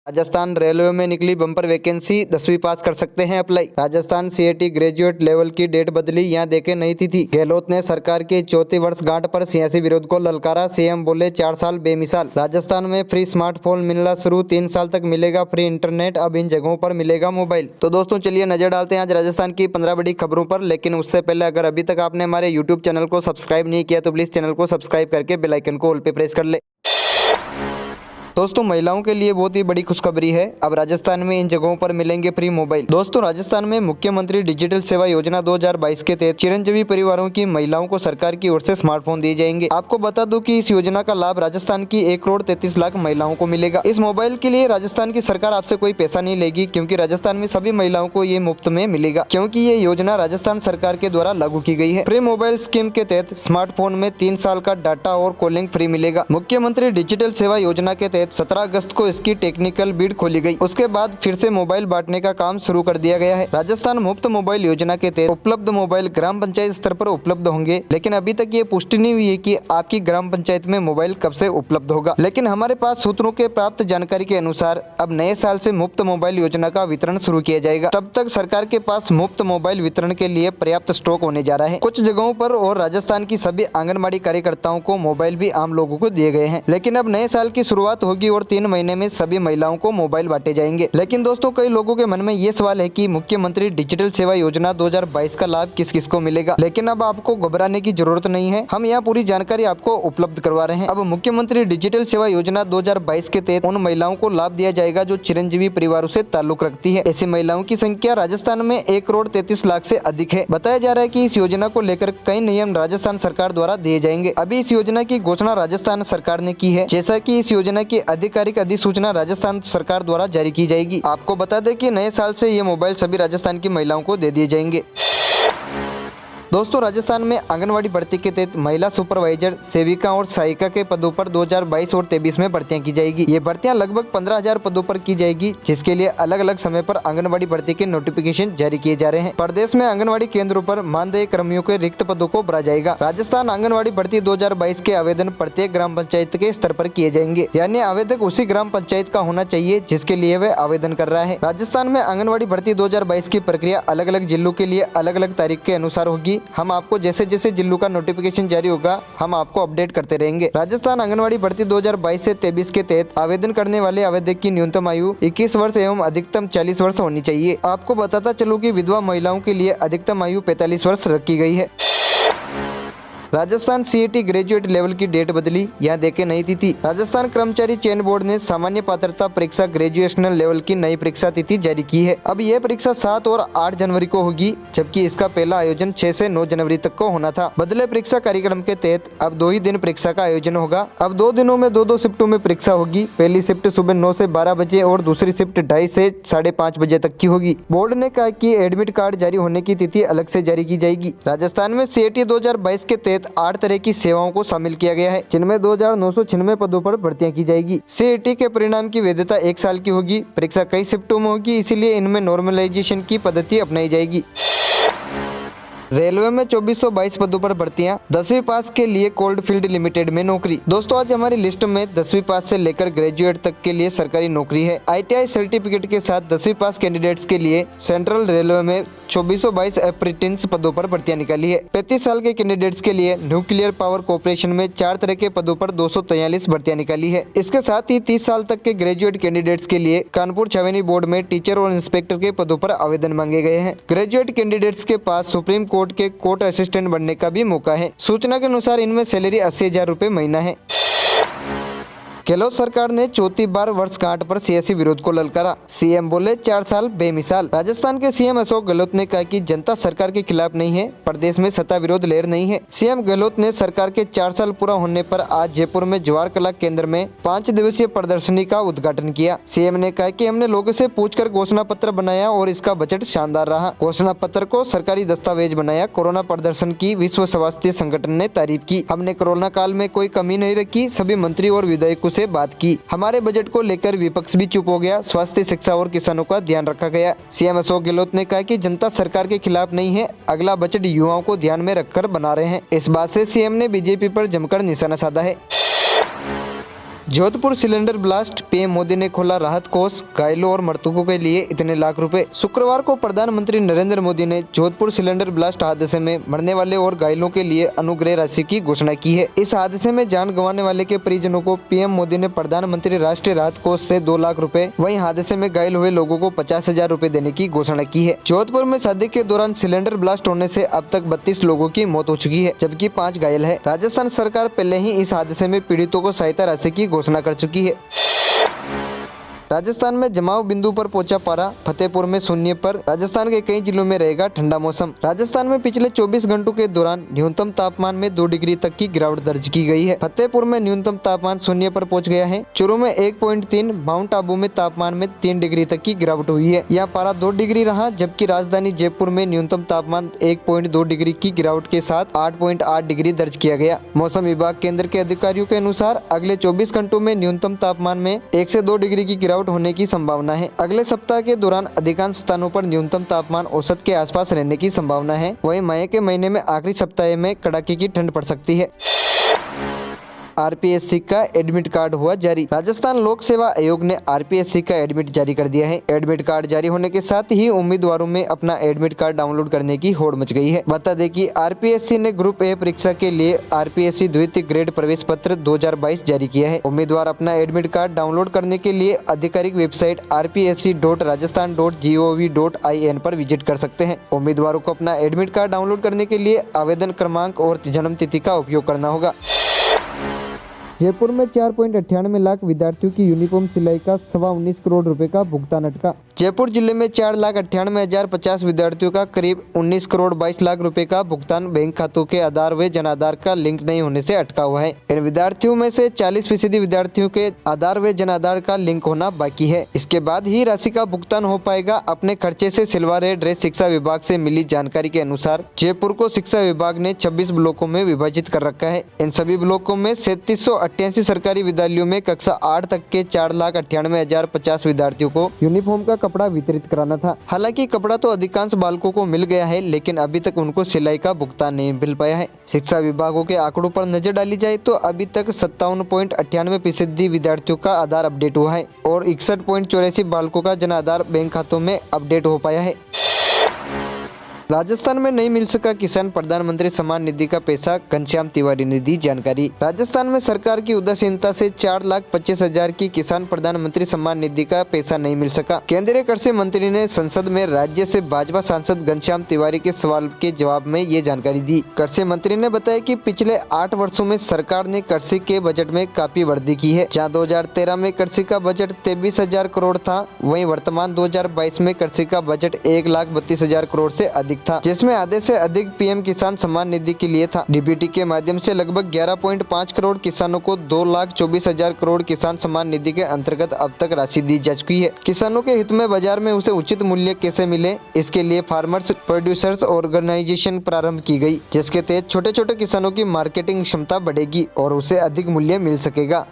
Rajasthan railway में निकली bumper vacancy, 10वीं पास कर सकते हैं apply. Rajasthan CET graduate level की डेट बदली, यहाँ देखे नई तिथि। गहलोत ने सरकार की 34 वर्षगांठ पर सियासी विरोध को ललकारा, सीएम बोले 4 साल बेमिसाल। राजस्थान में फ्री स्मार्टफोन मिलना शुरू, 3 साल तक मिलेगा फ्री इंटरनेट, अब इन जगहों पर मिलेगा मोबाइल। तो दोस्तों चलिए नजर डालते हैं आज राजस्थान की 15 बड़ी खबरों पर। लेकिन उससे पहले अगर अभी तक आपने हमारे यूट्यूब चैनल को सब्सक्राइब नहीं किया तो प्लीज चैनल को सब्सक्राइब करके बेल आइकन को ऑल पे प्रेस कर ले। दोस्तों महिलाओं के लिए बहुत ही बड़ी खुशखबरी है, अब राजस्थान में इन जगहों पर मिलेंगे फ्री मोबाइल। दोस्तों राजस्थान में मुख्यमंत्री डिजिटल सेवा योजना 2022 के तहत चिरंजीवी परिवारों की महिलाओं को सरकार की ओर से स्मार्टफोन दिए जाएंगे। आपको बता दूं कि इस योजना का लाभ राजस्थान की 1,33,00,000 महिलाओं को मिलेगा। इस मोबाइल के लिए राजस्थान की सरकार आपसे कोई पैसा नहीं लेगी, क्योंकि राजस्थान में सभी महिलाओं को ये मुफ्त में मिलेगा, क्योंकि ये योजना राजस्थान सरकार के द्वारा लागू की गई है। फ्री मोबाइल स्कीम के तहत स्मार्टफोन में 3 साल का डाटा और कॉलिंग फ्री मिलेगा। मुख्यमंत्री डिजिटल सेवा योजना के तहत 17 अगस्त को इसकी टेक्निकल बिड खोली गई। उसके बाद फिर से मोबाइल बांटने का काम शुरू कर दिया गया है। राजस्थान मुफ्त मोबाइल योजना के तहत उपलब्ध मोबाइल ग्राम पंचायत स्तर पर उपलब्ध होंगे, लेकिन अभी तक ये पुष्टि नहीं हुई है कि आपकी ग्राम पंचायत में मोबाइल कब से उपलब्ध होगा। लेकिन हमारे पास सूत्रों के प्राप्त जानकारी के अनुसार अब नए साल से मुफ्त मोबाइल योजना का वितरण शुरू किया जाएगा। तब तक सरकार के पास मुफ्त मोबाइल वितरण के लिए पर्याप्त स्टॉक होने जा रहा है। कुछ जगहों पर और राजस्थान की सभी आंगनबाड़ी कार्यकर्ताओं को मोबाइल भी आम लोगों को दिए गए हैं। लेकिन अब नए साल की शुरुआत होगी और 3 महीने में सभी महिलाओं को मोबाइल बांटे जाएंगे। लेकिन दोस्तों कई लोगों के मन में ये सवाल है कि मुख्यमंत्री डिजिटल सेवा योजना 2022 का लाभ किस किस को मिलेगा। लेकिन अब आपको घबराने की जरूरत नहीं है, हम यहाँ पूरी जानकारी आपको उपलब्ध करवा रहे हैं। अब मुख्यमंत्री डिजिटल सेवा योजना 2022 के तहत उन महिलाओं को लाभ दिया जाएगा जो चिरंजीवी परिवारों से ताल्लुक रखती है। ऐसी महिलाओं की संख्या राजस्थान में 1,33,00,000 से अधिक है। बताया जा रहा है कि इस योजना को लेकर कई नियम राजस्थान सरकार द्वारा दिए जाएंगे। अभी इस योजना की घोषणा राजस्थान सरकार ने की है, जैसा कि इस योजना की आधिकारिक अधिसूचना राजस्थान सरकार द्वारा जारी की जाएगी। आपको बता दें कि नए साल से ये मोबाइल सभी राजस्थान की महिलाओं को दे दिए जाएंगे। दोस्तों राजस्थान में आंगनवाड़ी भर्ती के तहत महिला सुपरवाइजर, सेविका और सहायिका के पदों पर 2022 और 23 में भर्तियां की जाएगी। ये भर्तियां लगभग 15,000 पदों पर की जाएगी, जिसके लिए अलग अलग समय पर आंगनवाड़ी भर्ती के नोटिफिकेशन जारी किए जा रहे हैं। प्रदेश में आंगनवाड़ी केंद्रों पर मानदेय कर्मियों के रिक्त पदों को भरा जाएगा। राजस्थान आंगनवाड़ी भर्ती 2022 के आवेदन प्रत्येक ग्राम पंचायत के स्तर पर किए जाएंगे, यानी आवेदक उसी ग्राम पंचायत का होना चाहिए जिसके लिए वह आवेदन कर रहा है। राजस्थान में आंगनवाड़ी भर्ती 2022 की प्रक्रिया अलग अलग जिलों के लिए अलग अलग तारीख के अनुसार होगी। हम आपको जैसे जैसे जिलों का नोटिफिकेशन जारी होगा हम आपको अपडेट करते रहेंगे। राजस्थान आंगनवाड़ी भर्ती 2022 से 23 के तहत आवेदन करने वाले आवेदक की न्यूनतम आयु 21 वर्ष एवं अधिकतम 40 वर्ष होनी चाहिए। आपको बताता चलूं कि विधवा महिलाओं के लिए अधिकतम आयु 45 वर्ष रखी गई है। राजस्थान सीएटी ग्रेजुएट लेवल की डेट बदली, यहाँ देखे नई तिथि। राजस्थान कर्मचारी चयन बोर्ड ने सामान्य पात्रता परीक्षा ग्रेजुएशनल लेवल की नई परीक्षा तिथि जारी की है। अब यह परीक्षा 7 और 8 जनवरी को होगी, जबकि इसका पहला आयोजन 6 से 9 जनवरी तक को होना था। बदले परीक्षा कार्यक्रम के तहत अब 2 ही दिन परीक्षा का आयोजन होगा। अब 2 दिनों में 2-2 शिफ्टों में परीक्षा होगी। पहली शिफ्ट सुबह 9 से 12 बजे और दूसरी शिफ्ट 2:30 से 5:30 बजे तक की होगी। बोर्ड ने कहा कि एडमिट कार्ड जारी होने की तिथि अलग से जारी की जाएगी। राजस्थान में सीएटी 2022 के तहत 8 तरह की सेवाओं को शामिल किया गया है, जिनमें 2,996 पदों पर भर्तियां की जाएगी। सीएटी के परिणाम की वैधता 1 साल की होगी। परीक्षा कई शिफ्टों में होगी, इसीलिए इनमें नॉर्मलाइजेशन की पद्धति अपनाई जाएगी। रेलवे में 2422 पदों पर भर्तियां, 10वीं पास के लिए कोल्ड फील्ड लिमिटेड में नौकरी। दोस्तों आज हमारी लिस्ट में 10वीं पास से लेकर ग्रेजुएट तक के लिए सरकारी नौकरी है। आईटीआई सर्टिफिकेट के साथ 10वीं पास कैंडिडेट्स के लिए सेंट्रल रेलवे में 2422 अप्रेंटिस पदों पर भर्तियां निकाली है। 35 साल के कैंडिडेट्स के लिए न्यूक्लियर पावर कॉर्पोरेशन में 4 तरह के पदों पर 243 भर्तियां निकाली है। इसके साथ ही 30 साल तक के ग्रेजुएट कैंडिडेट्स के लिए कानपुर छावनी बोर्ड में टीचर और इंस्पेक्टर के पदों पर आवेदन मांगे गए हैं। ग्रेजुएट कैंडिडेट्स के पास सुप्रीम कोर्ट के कोर्ट असिस्टेंट बनने का भी मौका है। सूचना के अनुसार इनमें सैलरी 80,000 रुपए महीना है। गहलोत सरकार ने 34 बार वर्षगांठ पर सियासी विरोध को ललकारा, सीएम बोले 4 साल बेमिसाल। राजस्थान के सीएम अशोक गहलोत ने कहा कि जनता सरकार के खिलाफ नहीं है, प्रदेश में सत्ता विरोध लहर नहीं है। सीएम गहलोत ने सरकार के 4 साल पूरा होने पर आज जयपुर में जवाहर कला केंद्र में 5 दिवसीय प्रदर्शनी का उद्घाटन किया। सीएम ने कहा कि हमने लोगों से पूछकर घोषणा पत्र बनाया और इसका बजट शानदार रहा। घोषणा पत्र को सरकारी दस्तावेज बनाया। कोरोना प्रदर्शन की विश्व स्वास्थ्य संगठन ने तारीफ की। हमने कोरोना काल में कोई कमी नहीं रखी, सभी मंत्री और विधायकों से बात की। हमारे बजट को लेकर विपक्ष भी चुप हो गया। स्वास्थ्य, शिक्षा और किसानों का ध्यान रखा गया। सीएम अशोक गहलोत ने कहा कि जनता सरकार के खिलाफ नहीं है, अगला बजट युवाओं को ध्यान में रखकर बना रहे हैं। इस बात से सीएम ने बीजेपी पर जमकर निशाना साधा है। Jodhpur cylinder blast, PM Modi ने खोला राहत कोष, घायलों और मृतकों के लिए इतने लाख रुपए। शुक्रवार को प्रधानमंत्री नरेंद्र मोदी ने जोधपुर सिलेंडर ब्लास्ट हादसे में मरने वाले और घायलों के लिए अनुग्रह राशि की घोषणा की है। इस हादसे में जान गंवाने वाले के परिजनों को पीएम मोदी ने प्रधानमंत्री राष्ट्रीय राहत कोष से 2 लाख रुपए, वहीं हादसे में घायल हुए लोगों को 50,000 रुपए देने की घोषणा की है। जोधपुर में शादी के दौरान सिलेंडर ब्लास्ट होने से अब तक 32 लोगों की मौत हो चुकी है, जबकि 5 घायल है। राजस्थान सरकार पहले ही इस हादसे में पीड़ितों को सहायता राशि की घोषणा कर चुकी है। राजस्थान में जमाव बिंदु पर पहुंचा पारा, फतेहपुर में शून्य पर। राजस्थान के कई जिलों में रहेगा ठंडा मौसम। राजस्थान में पिछले 24 घंटों के दौरान न्यूनतम तापमान में 2 डिग्री तक की गिरावट दर्ज की गई है। फतेहपुर में न्यूनतम तापमान शून्य पर पहुंच गया है। चूरू में 1.3, माउंट आबू में तापमान में 3 डिग्री तक की गिरावट हुई है। यहाँ पारा 2 डिग्री रहा, जबकि राजधानी जयपुर में न्यूनतम तापमान 1.2 डिग्री की गिरावट के साथ 8.8 डिग्री दर्ज किया गया। मौसम विभाग केंद्र के अधिकारियों के अनुसार अगले 24 घंटों में न्यूनतम तापमान में 1 से 2 डिग्री की गिरावट होने की संभावना है। अगले सप्ताह के दौरान अधिकांश स्थानों पर न्यूनतम तापमान औसत के आसपास रहने की संभावना है। वहीं मई के महीने में आखिरी सप्ताह में कड़ाके की ठंड पड़ सकती है। आरपीएससी का एडमिट कार्ड हुआ जारी। राजस्थान लोक सेवा आयोग ने आरपीएससी का एडमिट जारी कर दिया है। एडमिट कार्ड जारी होने के साथ ही उम्मीदवारों में अपना एडमिट कार्ड डाउनलोड करने की होड़ मच गई है। बता दें कि आरपीएससी ने ग्रुप ए परीक्षा के लिए आरपीएससी द्वितीय ग्रेड प्रवेश पत्र 2022 जारी किया है। उम्मीदवार अपना एडमिट कार्ड डाउनलोड करने के लिए आधिकारिक वेबसाइट rpsc.rajasthan.gov.in पर विजिट कर सकते हैं। उम्मीदवारों को अपना एडमिट कार्ड डाउनलोड करने के लिए आवेदन क्रमांक और जन्म तिथि का उपयोग करना होगा। जयपुर में 4.98 लाख विद्यार्थियों की यूनिफॉर्म सिलाई का 19.25 करोड़ रुपए का भुगतान अटका। जयपुर जिले में 4,98,050 विद्यार्थियों का करीब 19 करोड़ 22 लाख रुपए का भुगतान बैंक खातों के आधार व जन आधार का लिंक नहीं होने से अटका हुआ है। इन विद्यार्थियों में से 40% विद्यार्थियों के आधार व जन आधार का लिंक होना बाकी है। इसके बाद ही राशि का भुगतान हो पाएगा। अपने खर्चे से सिलवा रहे ड्रेस शिक्षा विभाग से मिली जानकारी के अनुसार जयपुर को शिक्षा विभाग ने 26 ब्लॉकों में विभाजित कर रखा है। इन सभी ब्लॉकों में 3788 सरकारी विद्यालयों में कक्षा 8 तक के 4,98,050 विद्यार्थियों को यूनिफॉर्म का कपड़ा वितरित कराना था। हालांकि कपड़ा तो अधिकांश बालकों को मिल गया है, लेकिन अभी तक उनको सिलाई का भुगतान नहीं मिल पाया है। शिक्षा विभागों के आंकड़ों पर नजर डाली जाए तो अभी तक 57.98% विद्यार्थियों का आधार अपडेट हुआ है और 61.84 बालकों का जन आधार बैंक खातों में अपडेट हो पाया है। राजस्थान में नहीं मिल सका किसान प्रधानमंत्री सम्मान निधि का पैसा, घनश्याम तिवारी ने दी जानकारी। राजस्थान में सरकार की उदासीनता से 4,25,000 की किसान प्रधानमंत्री सम्मान निधि का पैसा नहीं मिल सका। केंद्रीय कृषि मंत्री ने संसद में राज्य से भाजपा सांसद घनश्याम तिवारी के सवाल के जवाब में ये जानकारी दी। कृषि मंत्री ने बताया कि पिछले 8 वर्षों में सरकार ने कृषि के बजट में काफी वृद्धि की है। जहाँ 2013 में कृषि का बजट 23,000 करोड़ था, वहीं वर्तमान 2022 में कृषि का बजट 1,32,000 करोड़ से अधिक था, जिसमें आधे से अधिक पीएम किसान सम्मान निधि के लिए था। डीबीटी के माध्यम से लगभग 11.5 करोड़ किसानों को 2,24,000 करोड़ किसान सम्मान निधि के अंतर्गत अब तक राशि दी जा चुकी है। किसानों के हित में बाजार में उसे उचित मूल्य कैसे मिले, इसके लिए फार्मर्स प्रोड्यूसर्स ऑर्गेनाइजेशन प्रारंभ की गई, जिसके तहत छोटे छोटे किसानों की मार्केटिंग क्षमता बढ़ेगी और उसे अधिक मूल्य मिल सकेगा।